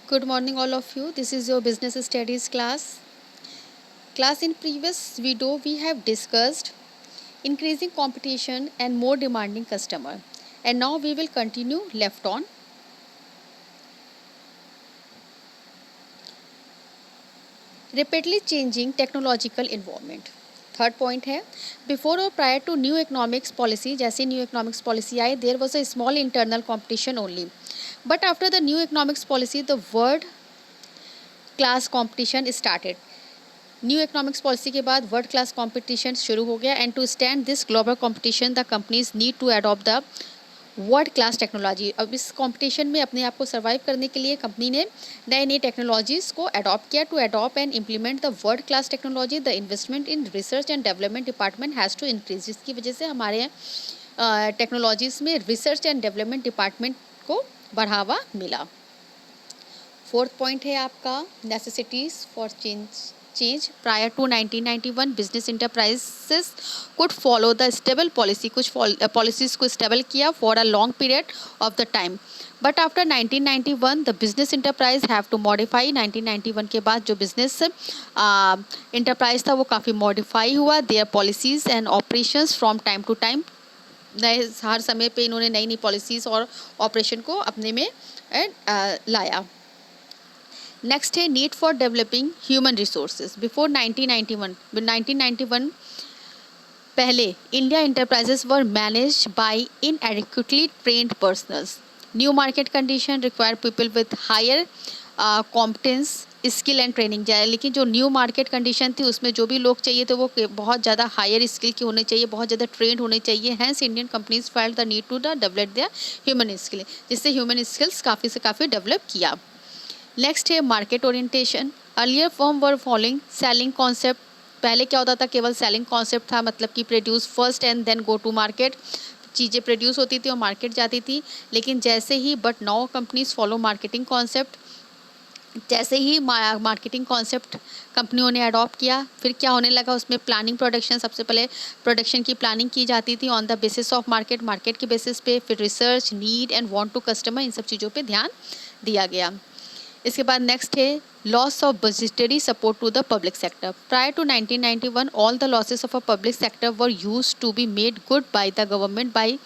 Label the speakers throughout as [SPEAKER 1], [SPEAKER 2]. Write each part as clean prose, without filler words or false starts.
[SPEAKER 1] Good morning, all of you. This is your business studies class. In previous video, we have discussed increasing competition and more demanding customer. And now we will continue left on. Rapidly changing technological environment. Third point है before और prior to new economics policy जैसे new economics policy I there was a small internal competition only but after the new economics policy the world class competition started new economics policy के बाद world class competition शुरू हो गया and to stand this global competition the companies need to adopt the world class technology. अब इस competition में अपने आप को सर्वाइव करने के लिए कंपनी ने नई नई टेक्नोलॉजीज़ को अडॉप्ट किया। To adopt and implement the world class technology the investment in research and development department has to increase, जिसकी वजह से हमारे टेक्नोलॉजीज़ में रिसर्च एंड डेवलपमेंट डिपार्टमेंट को बढ़ावा मिला। फोर्थ पॉइंट है आपका necessities for change prior to 1991 business enterprises could follow the stable policy, कुछ पॉलिसीज को स्टेबल किया for a long period of the time but after 1991 the business enterprise have to modify. 1991 के बाद जो business enterprise था वो काफ़ी modify हुआ their policies and operations from time to time. नए हर समय पे इन्होंने नई नई पॉलिसीज़ और ऑपरेशन को अपने में लाया। नेक्स्ट है need for developing human resources before 1991 पहले India enterprises were managed by inadequately trained personnels. New market condition require people with higher competence skill and training जाए, लेकिन जो न्यू मार्केट कंडीशन थी उसमें जो भी लोग चाहिए थे वो बहुत ज़्यादा हायर स्किल के होने चाहिए, बहुत ज़्यादा ट्रेंड होने चाहिए। Hence Indian companies felt the need to the develop their human skill, जिससे ह्यूमन स्किल्स काफ़ी से काफ़ी डेवलप किया। नेक्स्ट है market orientation. Earlier firm were following selling concept. पहले क्या होता था, केवल सेलिंग कॉन्सेप्ट था, मतलब कि produce first and then go to market. चीज़ें प्रोड्यूस होती थी और मार्केट जाती थी, लेकिन जैसे ही but now companies follow marketing concept. जैसे ही मार्केटिंग कॉन्सेप्ट कंपनियों ने अडॉप्ट किया, फिर क्या होने लगा, उसमें प्लानिंग प्रोडक्शन, सबसे पहले प्रोडक्शन की प्लानिंग की जाती थी on the basis of market के बेसिस पे, फिर research, need and want to customer, इन सब चीज़ों पे ध्यान दिया गया। इसके बाद नेक्स्ट है loss of budgetary support to the public sector. Prior to 1991 all the losses of a public sector were used to be made good by the government by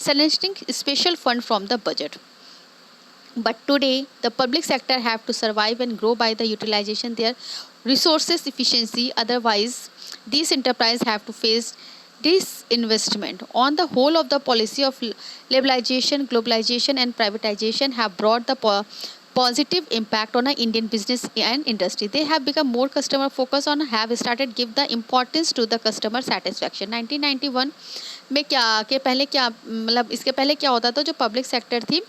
[SPEAKER 1] selecting special fund from the budget, but today the public sector have to survive and grow by the utilization their resources efficiency, otherwise these enterprise have to face disinvestment. On the whole of the policy of liberalization, globalization and privatization have brought the positive impact on a Indian business and industry. They have become more customer focused and have started give the importance to the customer satisfaction. 1991 में क्या के पहले क्या मतलब इसके पहले क्या होता था, जो पब्लिक सेक्टर थी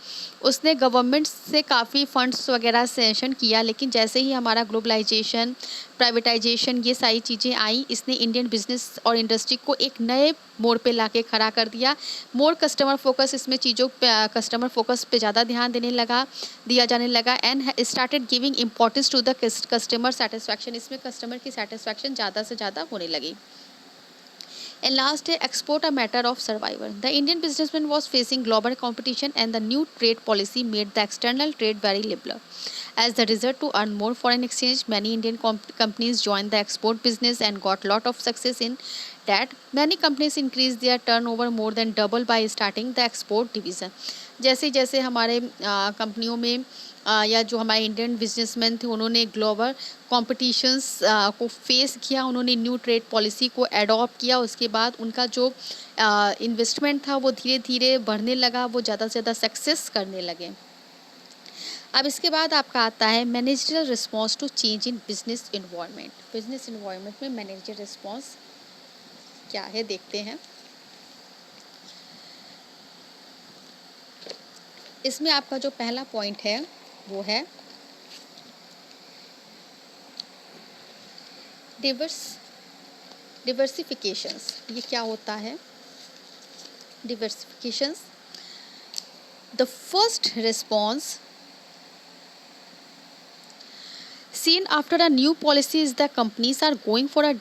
[SPEAKER 1] उसने गवर्नमेंट से काफ़ी फंड्स वगैरह सेशन किया, लेकिन जैसे ही हमारा ग्लोबलाइजेशन, प्राइवेटाइजेशन, ये सारी चीज़ें आई, इसने इंडियन बिजनेस और इंडस्ट्री को एक नए मोड़ पे लाके खड़ा कर दिया। मोर कस्टमर फोकस, इसमें चीज़ों कस्टमर फोकस पे ज़्यादा ध्यान दिया जाने लगा and started giving importance to the customer satisfaction. इसमें कस्टमर की सेटिस्फैक्शन ज़्यादा से ज़्यादा होने लगी। And last day, export a matter of survival. The Indian businessman was facing global competition and the new trade policy made the external trade very liberal. As the result, to earn more foreign exchange, many Indian companies joined the export business and got lot of success in that. Many companies increased their turnover more than double by starting the export division. जैसे जैसे हमारे कंपनियों में या जो हमारे Indian businessman थे उन्होंने ग्लोबल कॉम्पिटिशन्स को फेस किया, उन्होंने न्यू ट्रेड पॉलिसी को एडॉप्ट किया, उसके बाद उनका जो इन्वेस्टमेंट था वो धीरे धीरे बढ़ने लगा, वो ज़्यादा से ज़्यादा सक्सेस करने लगे। अब इसके बाद आपका आता है managerial response to change in business environment. Business environment में मैनेजर रिस्पॉन्स क्या है देखते हैं। इसमें आपका जो पहला पॉइंट है वो है डिवर्सिफिकेशंस। ये क्या होता है diversifications? The first response seen after a new policy is that companies are going for a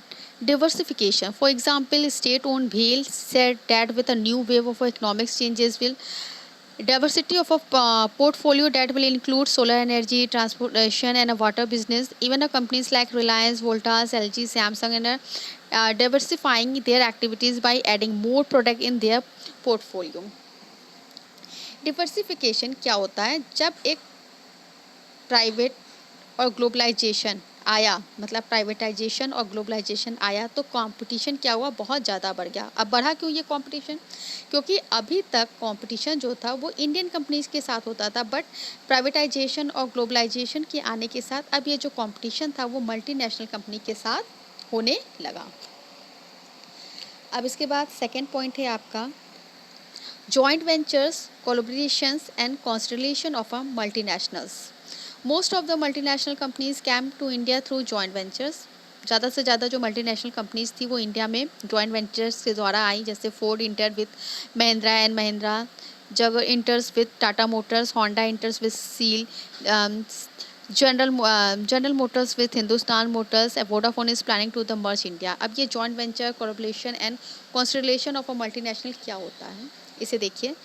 [SPEAKER 1] diversification. For example, state-owned BHEL said that with a new wave of economic changes will diversity of a portfolio that will include solar energy, transportation, and a water business. Even companies like Reliance, Voltas, LG, Samsung, and diversifying their activities by adding more product in their portfolio. Diversification क्या होता है? जब एक private और globalisation आया, मतलब privatisation और globalisation आया, तो कंपटीशन क्या हुआ? बहुत ज़्यादा बढ़ गया। अब बढ़ा क्यों ये कंपटीशन? क्योंकि अभी तक कंपटीशन जो था वो इंडियन कंपनीज के साथ होता था, बट प्राइवेटाइजेशन और ग्लोबलाइजेशन के आने के साथ अब ये जो कंपटीशन था वो मल्टीनेशनल कंपनी के साथ होने लगा। अब इसके बाद सेकेंड पॉइंट है आपका joint ventures, collaborations, and constellation of multinationals. Most of the multinational companies came to India through joint ventures. ज़्यादा से ज़्यादा जो मल्टीनेशनल कंपनीज थी वो इंडिया में जॉइंट वेंचर्स के द्वारा आई, जैसे Ford enter with Mahindra and Mahindra, Jaguar enters with Tata motors, Honda enters with Siel, General Motors with Hindustan motors, Vodafone is planning to the merge India. अब ये joint venture, collaboration and constellation of a multinational क्या होता है, इसे देखिए।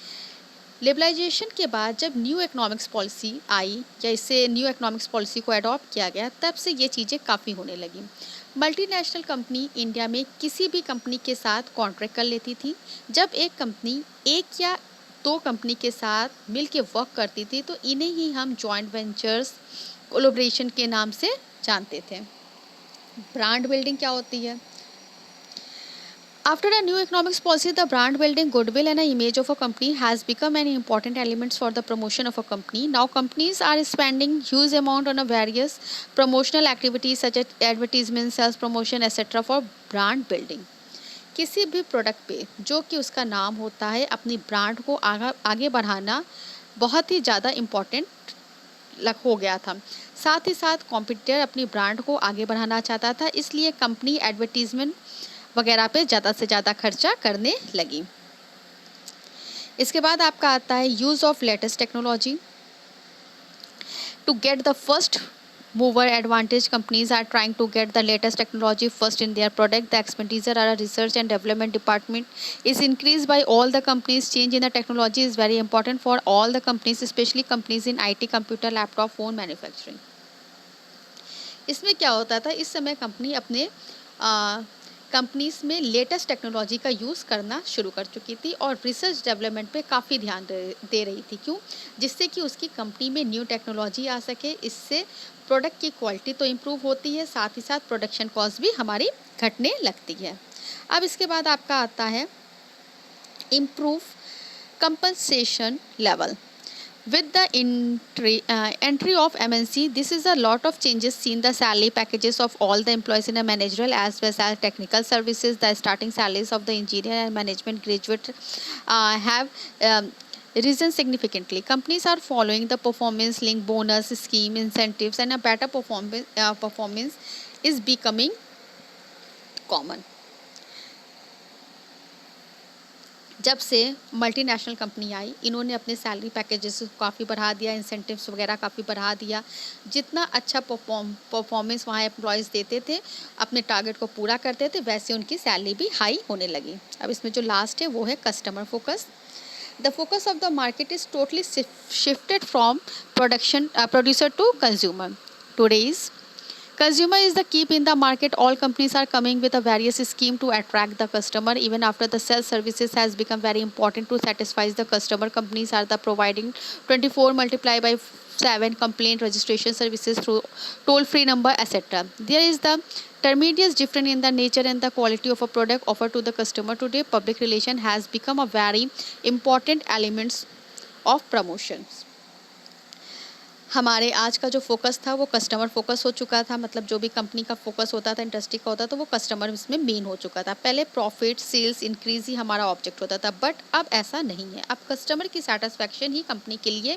[SPEAKER 1] लिबरलाइजेशन के बाद जब न्यू इकोनॉमिक्स पॉलिसी आई या इससे न्यू इकोनॉमिक्स पॉलिसी को अडॉप्ट किया गया, तब से ये चीज़ें काफ़ी होने लगी। मल्टीनेशनल कंपनी इंडिया में किसी भी कंपनी के साथ कॉन्ट्रैक्ट कर लेती थी। जब एक कंपनी एक या दो कंपनी के साथ मिल के वर्क करती थी तो इन्हें ही हम जॉइंट वेंचर्स, कोलैबोरेशन के नाम से जानते थे। ब्रांड बिल्डिंग क्या होती है? After a new economics policy, the brand building, goodwill, and image of a company has become an important element for the promotion of a company. Now, companies are spending huge amount on a various promotional activities such as advertisement, sales promotion, etc. for brand building. किसी भी product पे जो कि उसका नाम होता है, अपनी ब्रांड को आगे बढ़ाना बहुत ही ज़्यादा इम्पॉर्टेंट हो गया था। साथ ही साथ कॉम्पिटिटर अपनी ब्रांड को आगे बढ़ाना चाहता था, इसलिए कंपनी एडवर्टीजमेंट वगैरह पे ज़्यादा से ज़्यादा खर्चा करने लगी। इसके बाद आपका आता है use of latest technology. To get the first mover advantage, companies are trying to get the latest technology first in their product. The expenditure at a research and development department is increased by all the companies. Change in the technology is very important for all the companies, especially companies in IT, computer, laptop, phone manufacturing. इसमें क्या होता था, इस समय company अपने companies में latest technology का use करना शुरू कर चुकी थी और रिसर्च डेवलपमेंट पे काफ़ी ध्यान दे रही थी। क्यों? जिससे कि उसकी कंपनी में न्यू टेक्नोलॉजी आ सके। इससे प्रोडक्ट की क्वालिटी तो इम्प्रूव होती है, साथ ही साथ प्रोडक्शन कॉस्ट भी हमारी घटने लगती है। अब इसके बाद आपका आता है improve compensation level. With the entry of MNC, this is a lot of changes seen the salary packages of all the employees in a managerial as well as technical services. The starting salaries of the engineer and management graduate have risen significantly. Companies are following the performance linked bonus scheme incentives, and a better performance is becoming common. जब से multinational company आई, इन्होंने अपने salary packages काफ़ी बढ़ा दिया, incentives वगैरह काफ़ी बढ़ा दिया। जितना अच्छा परफॉर्मेंस वहाँ एम्प्लॉयज़ देते थे, अपने टारगेट को पूरा करते थे, वैसे उनकी सैलरी भी हाई होने लगी। अब इसमें जो लास्ट है वो है customer focus. The focus of the market is totally shifted from producer to consumer. Today's consumer is the key in the market. All companies are coming with a various scheme to attract the customer. Even after the sales services has become very important to satisfy the customer. Companies are the providing 24 multiplied by 7 complaint registration services through toll free number, etc. There is the intermediates different in the nature and the quality of a product offered to the customer. Today public relation has become a very important elements of promotions. हमारे आज का जो focus था वो customer focus हो चुका था। मतलब जो भी कंपनी का फोकस होता था, इंडस्ट्री का होता था, वो कस्टमर इसमें मेन हो चुका था। पहले प्रॉफिट, सेल्स इंक्रीज ही हमारा ऑब्जेक्ट होता था, बट अब ऐसा नहीं है। अब कस्टमर की सेटिस्फैक्शन ही कंपनी के लिए,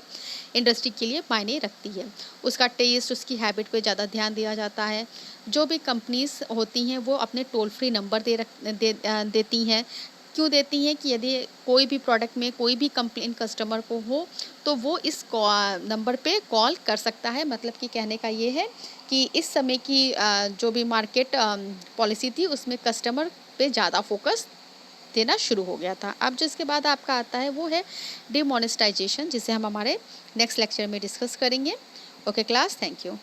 [SPEAKER 1] इंडस्ट्री के लिए मायने रखती है। उसका टेस्ट, उसकी हैबिट पे ज़्यादा ध्यान दिया जाता है। जो भी कंपनीज होती हैं वो अपने टोल फ्री नंबर देती हैं। क्यों देती हैं? कि यदि कोई भी प्रोडक्ट में कोई भी कंप्लेंट कस्टमर को हो तो वो इस नंबर पे कॉल कर सकता है। मतलब कि कहने का ये है कि इस समय की जो भी मार्केट पॉलिसी थी उसमें कस्टमर पे ज़्यादा फोकस देना शुरू हो गया था। अब जो इसके बाद आपका आता है वो है डिमोनेटाइजेशन, जिसे हम हमारे नेक्स्ट लेक्चर में डिस्कस करेंगे। Okay class, thank you.